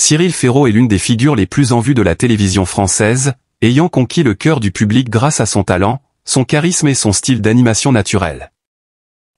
Cyril Ferraud est l'une des figures les plus en vue de la télévision française, ayant conquis le cœur du public grâce à son talent, son charisme et son style d'animation naturel.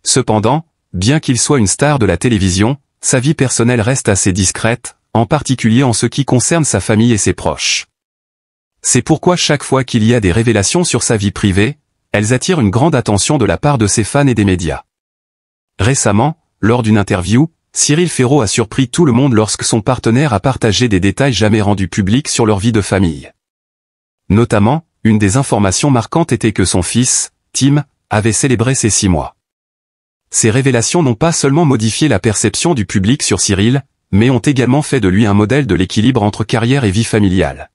Cependant, bien qu'il soit une star de la télévision, sa vie personnelle reste assez discrète, en particulier en ce qui concerne sa famille et ses proches. C'est pourquoi chaque fois qu'il y a des révélations sur sa vie privée, elles attirent une grande attention de la part de ses fans et des médias. Récemment, lors d'une interview, Cyril Ferraud a surpris tout le monde lorsque son partenaire a partagé des détails jamais rendus publics sur leur vie de famille. Notamment, une des informations marquantes était que son fils, Tim, avait célébré ses 6 mois. Ces révélations n'ont pas seulement modifié la perception du public sur Cyril, mais ont également fait de lui un modèle de l'équilibre entre carrière et vie familiale.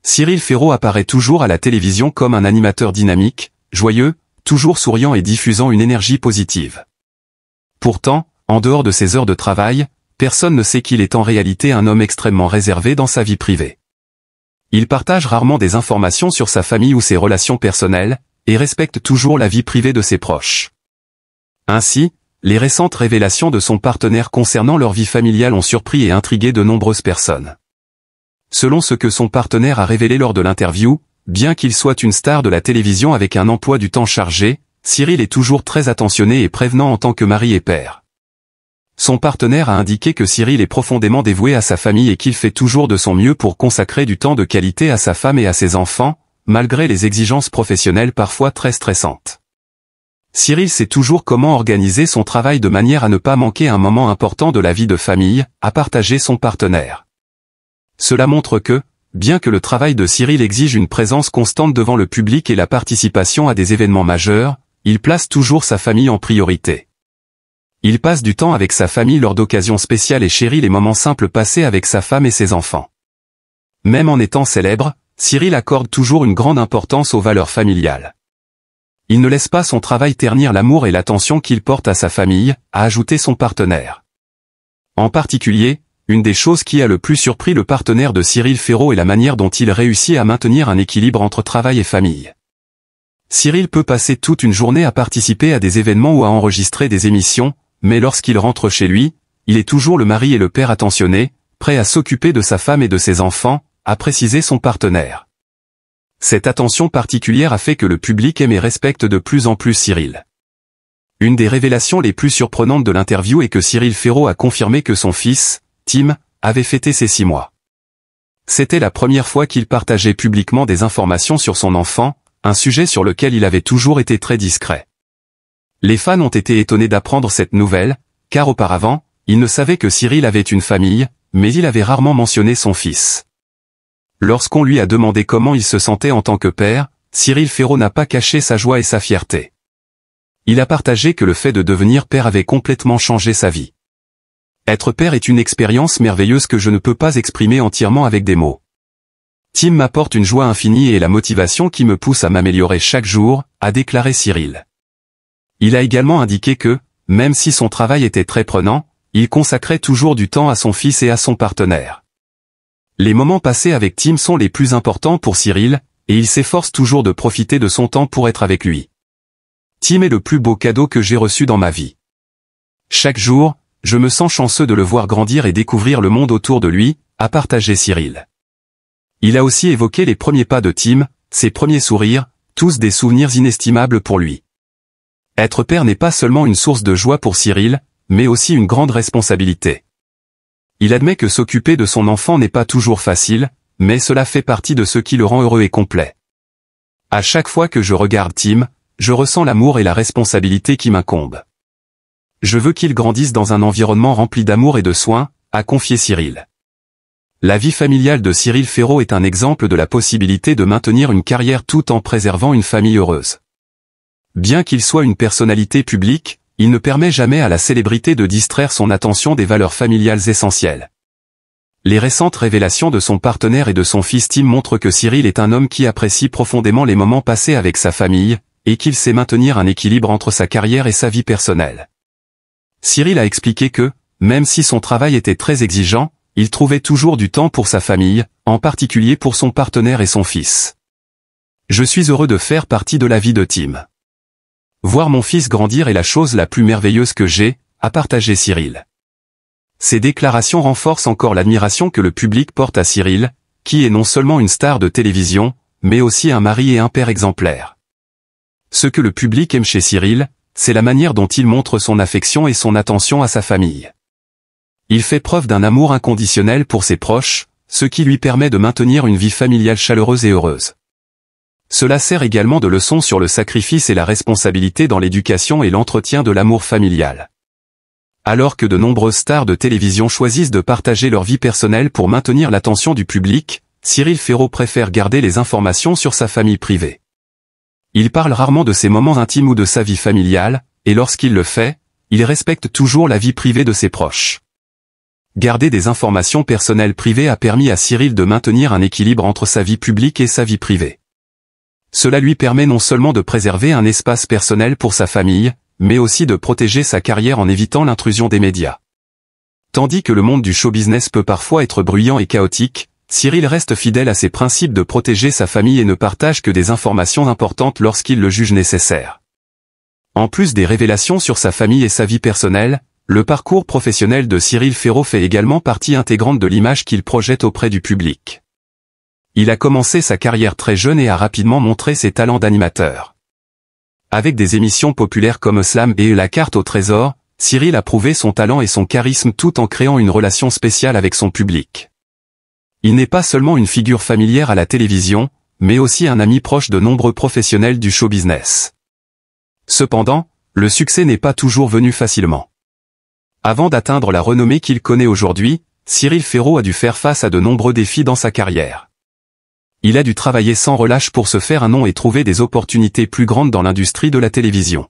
Cyril Ferraud apparaît toujours à la télévision comme un animateur dynamique, joyeux, toujours souriant et diffusant une énergie positive. Pourtant, en dehors de ses heures de travail, personne ne sait qu'il est en réalité un homme extrêmement réservé dans sa vie privée. Il partage rarement des informations sur sa famille ou ses relations personnelles, et respecte toujours la vie privée de ses proches. Ainsi, les récentes révélations de son partenaire concernant leur vie familiale ont surpris et intrigué de nombreuses personnes. Selon ce que son partenaire a révélé lors de l'interview, bien qu'il soit une star de la télévision avec un emploi du temps chargé, Cyril est toujours très attentionné et prévenant en tant que mari et père. Son partenaire a indiqué que Cyril est profondément dévoué à sa famille et qu'il fait toujours de son mieux pour consacrer du temps de qualité à sa femme et à ses enfants, malgré les exigences professionnelles parfois très stressantes. Cyril sait toujours comment organiser son travail de manière à ne pas manquer un moment important de la vie de famille, a partagé son partenaire. Cela montre que, bien que le travail de Cyril exige une présence constante devant le public et la participation à des événements majeurs, il place toujours sa famille en priorité. Il passe du temps avec sa famille lors d'occasions spéciales et chérit les moments simples passés avec sa femme et ses enfants. Même en étant célèbre, Cyril accorde toujours une grande importance aux valeurs familiales. Il ne laisse pas son travail ternir l'amour et l'attention qu'il porte à sa famille, a ajouté son partenaire. En particulier, une des choses qui a le plus surpris le partenaire de Cyril Ferraud est la manière dont il réussit à maintenir un équilibre entre travail et famille. Cyril peut passer toute une journée à participer à des événements ou à enregistrer des émissions, mais lorsqu'il rentre chez lui, il est toujours le mari et le père attentionné, prêt à s'occuper de sa femme et de ses enfants, a précisé son partenaire. Cette attention particulière a fait que le public aime et respecte de plus en plus Cyril. Une des révélations les plus surprenantes de l'interview est que Cyril Ferraud a confirmé que son fils, Tim, avait fêté ses 6 mois. C'était la première fois qu'il partageait publiquement des informations sur son enfant, un sujet sur lequel il avait toujours été très discret. Les fans ont été étonnés d'apprendre cette nouvelle, car auparavant, ils ne savaient que Cyril avait une famille, mais il avait rarement mentionné son fils. Lorsqu'on lui a demandé comment il se sentait en tant que père, Cyril Ferraud n'a pas caché sa joie et sa fierté. Il a partagé que le fait de devenir père avait complètement changé sa vie. Être père est une expérience merveilleuse que je ne peux pas exprimer entièrement avec des mots. Tim m'apporte une joie infinie et la motivation qui me pousse à m'améliorer chaque jour, a déclaré Cyril. Il a également indiqué que, même si son travail était très prenant, il consacrait toujours du temps à son fils et à son partenaire. Les moments passés avec Tim sont les plus importants pour Cyril, et il s'efforce toujours de profiter de son temps pour être avec lui. Tim est le plus beau cadeau que j'ai reçu dans ma vie. Chaque jour, je me sens chanceux de le voir grandir et découvrir le monde autour de lui, a partagé Cyril. Il a aussi évoqué les premiers pas de Tim, ses premiers sourires, tous des souvenirs inestimables pour lui. Être père n'est pas seulement une source de joie pour Cyril, mais aussi une grande responsabilité. Il admet que s'occuper de son enfant n'est pas toujours facile, mais cela fait partie de ce qui le rend heureux et complet. À chaque fois que je regarde Tim, je ressens l'amour et la responsabilité qui m'incombent. Je veux qu'il grandisse dans un environnement rempli d'amour et de soins, a confié Cyril. La vie familiale de Cyril Ferraud est un exemple de la possibilité de maintenir une carrière tout en préservant une famille heureuse. Bien qu'il soit une personnalité publique, il ne permet jamais à la célébrité de distraire son attention des valeurs familiales essentielles. Les récentes révélations de son partenaire et de son fils Tim montrent que Cyril est un homme qui apprécie profondément les moments passés avec sa famille, et qu'il sait maintenir un équilibre entre sa carrière et sa vie personnelle. Cyril a expliqué que, même si son travail était très exigeant, il trouvait toujours du temps pour sa famille, en particulier pour son partenaire et son fils. Je suis heureux de faire partie de la vie de Tim. Voir mon fils grandir est la chose la plus merveilleuse que j'ai, a partagé Cyril. Ces déclarations renforcent encore l'admiration que le public porte à Cyril, qui est non seulement une star de télévision, mais aussi un mari et un père exemplaire. Ce que le public aime chez Cyril, c'est la manière dont il montre son affection et son attention à sa famille. Il fait preuve d'un amour inconditionnel pour ses proches, ce qui lui permet de maintenir une vie familiale chaleureuse et heureuse. Cela sert également de leçon sur le sacrifice et la responsabilité dans l'éducation et l'entretien de l'amour familial. Alors que de nombreuses stars de télévision choisissent de partager leur vie personnelle pour maintenir l'attention du public, Cyril Ferraud préfère garder les informations sur sa famille privée. Il parle rarement de ses moments intimes ou de sa vie familiale, et lorsqu'il le fait, il respecte toujours la vie privée de ses proches. Garder des informations personnelles privées a permis à Cyril de maintenir un équilibre entre sa vie publique et sa vie privée. Cela lui permet non seulement de préserver un espace personnel pour sa famille, mais aussi de protéger sa carrière en évitant l'intrusion des médias. Tandis que le monde du show-business peut parfois être bruyant et chaotique, Cyril reste fidèle à ses principes de protéger sa famille et ne partage que des informations importantes lorsqu'il le juge nécessaire. En plus des révélations sur sa famille et sa vie personnelle, le parcours professionnel de Cyril Ferraud fait également partie intégrante de l'image qu'il projette auprès du public. Il a commencé sa carrière très jeune et a rapidement montré ses talents d'animateur. Avec des émissions populaires comme Slam et La Carte au Trésor, Cyril a prouvé son talent et son charisme tout en créant une relation spéciale avec son public. Il n'est pas seulement une figure familière à la télévision, mais aussi un ami proche de nombreux professionnels du show-business. Cependant, le succès n'est pas toujours venu facilement. Avant d'atteindre la renommée qu'il connaît aujourd'hui, Cyril Ferraud a dû faire face à de nombreux défis dans sa carrière. Il a dû travailler sans relâche pour se faire un nom et trouver des opportunités plus grandes dans l'industrie de la télévision.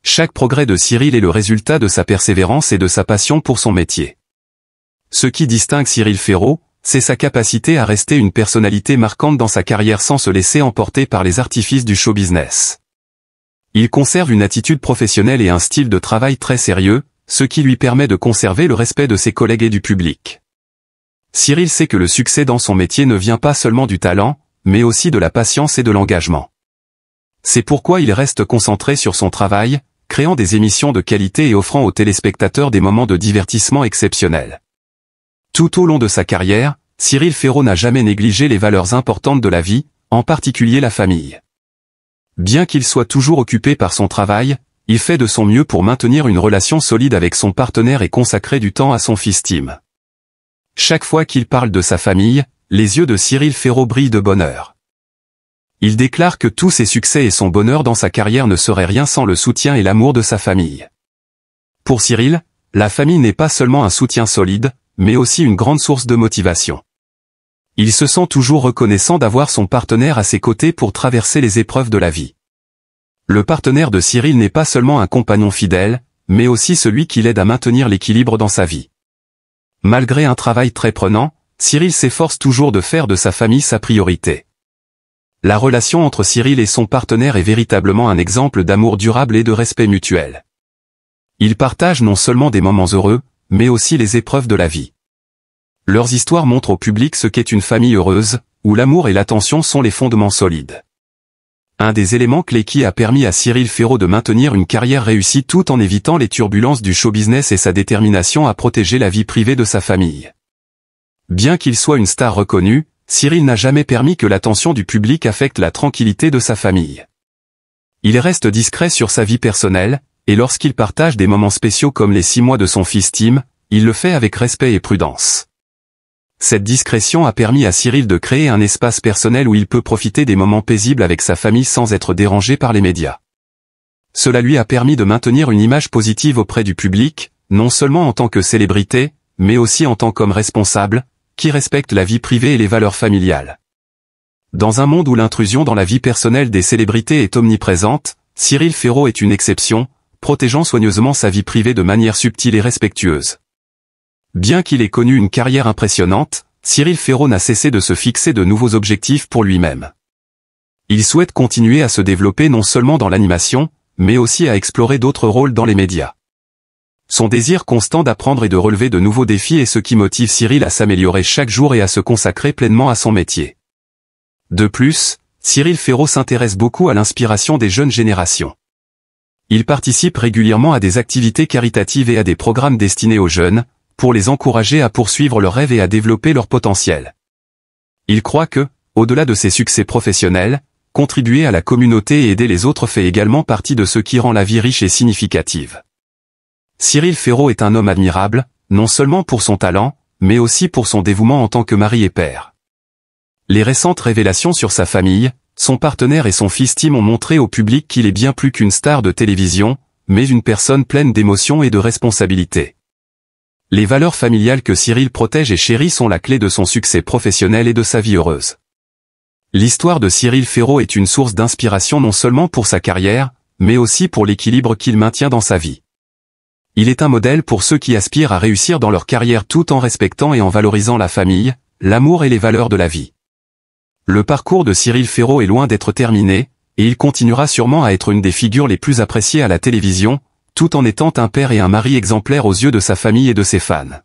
Chaque progrès de Cyril est le résultat de sa persévérance et de sa passion pour son métier. Ce qui distingue Cyril Ferraud, c'est sa capacité à rester une personnalité marquante dans sa carrière sans se laisser emporter par les artifices du show-business. Il conserve une attitude professionnelle et un style de travail très sérieux, ce qui lui permet de conserver le respect de ses collègues et du public. Cyril sait que le succès dans son métier ne vient pas seulement du talent, mais aussi de la patience et de l'engagement. C'est pourquoi il reste concentré sur son travail, créant des émissions de qualité et offrant aux téléspectateurs des moments de divertissement exceptionnels. Tout au long de sa carrière, Cyril Ferraud n'a jamais négligé les valeurs importantes de la vie, en particulier la famille. Bien qu'il soit toujours occupé par son travail, il fait de son mieux pour maintenir une relation solide avec son partenaire et consacrer du temps à son fils Tim. Chaque fois qu'il parle de sa famille, les yeux de Cyril Ferraud brillent de bonheur. Il déclare que tous ses succès et son bonheur dans sa carrière ne seraient rien sans le soutien et l'amour de sa famille. Pour Cyril, la famille n'est pas seulement un soutien solide, mais aussi une grande source de motivation. Il se sent toujours reconnaissant d'avoir son partenaire à ses côtés pour traverser les épreuves de la vie. Le partenaire de Cyril n'est pas seulement un compagnon fidèle, mais aussi celui qui l'aide à maintenir l'équilibre dans sa vie. Malgré un travail très prenant, Cyril s'efforce toujours de faire de sa famille sa priorité. La relation entre Cyril et son partenaire est véritablement un exemple d'amour durable et de respect mutuel. Ils partagent non seulement des moments heureux, mais aussi les épreuves de la vie. Leurs histoires montrent au public ce qu'est une famille heureuse, où l'amour et l'attention sont les fondements solides. Un des éléments clés qui a permis à Cyril Ferraud de maintenir une carrière réussie tout en évitant les turbulences du show-business est sa détermination à protéger la vie privée de sa famille. Bien qu'il soit une star reconnue, Cyril n'a jamais permis que l'attention du public affecte la tranquillité de sa famille. Il reste discret sur sa vie personnelle, et lorsqu'il partage des moments spéciaux comme les 6 mois de son fils Tim, il le fait avec respect et prudence. Cette discrétion a permis à Cyril de créer un espace personnel où il peut profiter des moments paisibles avec sa famille sans être dérangé par les médias. Cela lui a permis de maintenir une image positive auprès du public, non seulement en tant que célébrité, mais aussi en tant qu'homme responsable, qui respecte la vie privée et les valeurs familiales. Dans un monde où l'intrusion dans la vie personnelle des célébrités est omniprésente, Cyril Ferraud est une exception, protégeant soigneusement sa vie privée de manière subtile et respectueuse. Bien qu'il ait connu une carrière impressionnante, Cyril Ferraud n'a cessé de se fixer de nouveaux objectifs pour lui-même. Il souhaite continuer à se développer non seulement dans l'animation, mais aussi à explorer d'autres rôles dans les médias. Son désir constant d'apprendre et de relever de nouveaux défis est ce qui motive Cyril à s'améliorer chaque jour et à se consacrer pleinement à son métier. De plus, Cyril Ferraud s'intéresse beaucoup à l'inspiration des jeunes générations. Il participe régulièrement à des activités caritatives et à des programmes destinés aux jeunes, pour les encourager à poursuivre leurs rêves et à développer leur potentiel. Il croit que, au-delà de ses succès professionnels, contribuer à la communauté et aider les autres fait également partie de ce qui rend la vie riche et significative. Cyril Ferraud est un homme admirable, non seulement pour son talent, mais aussi pour son dévouement en tant que mari et père. Les récentes révélations sur sa famille, son partenaire et son fils Tim ont montré au public qu'il est bien plus qu'une star de télévision, mais une personne pleine d'émotions et de responsabilités. Les valeurs familiales que Cyril protège et chérit sont la clé de son succès professionnel et de sa vie heureuse. L'histoire de Cyril Ferraud est une source d'inspiration non seulement pour sa carrière, mais aussi pour l'équilibre qu'il maintient dans sa vie. Il est un modèle pour ceux qui aspirent à réussir dans leur carrière tout en respectant et en valorisant la famille, l'amour et les valeurs de la vie. Le parcours de Cyril Ferraud est loin d'être terminé, et il continuera sûrement à être une des figures les plus appréciées à la télévision, tout en étant un père et un mari exemplaires aux yeux de sa famille et de ses fans.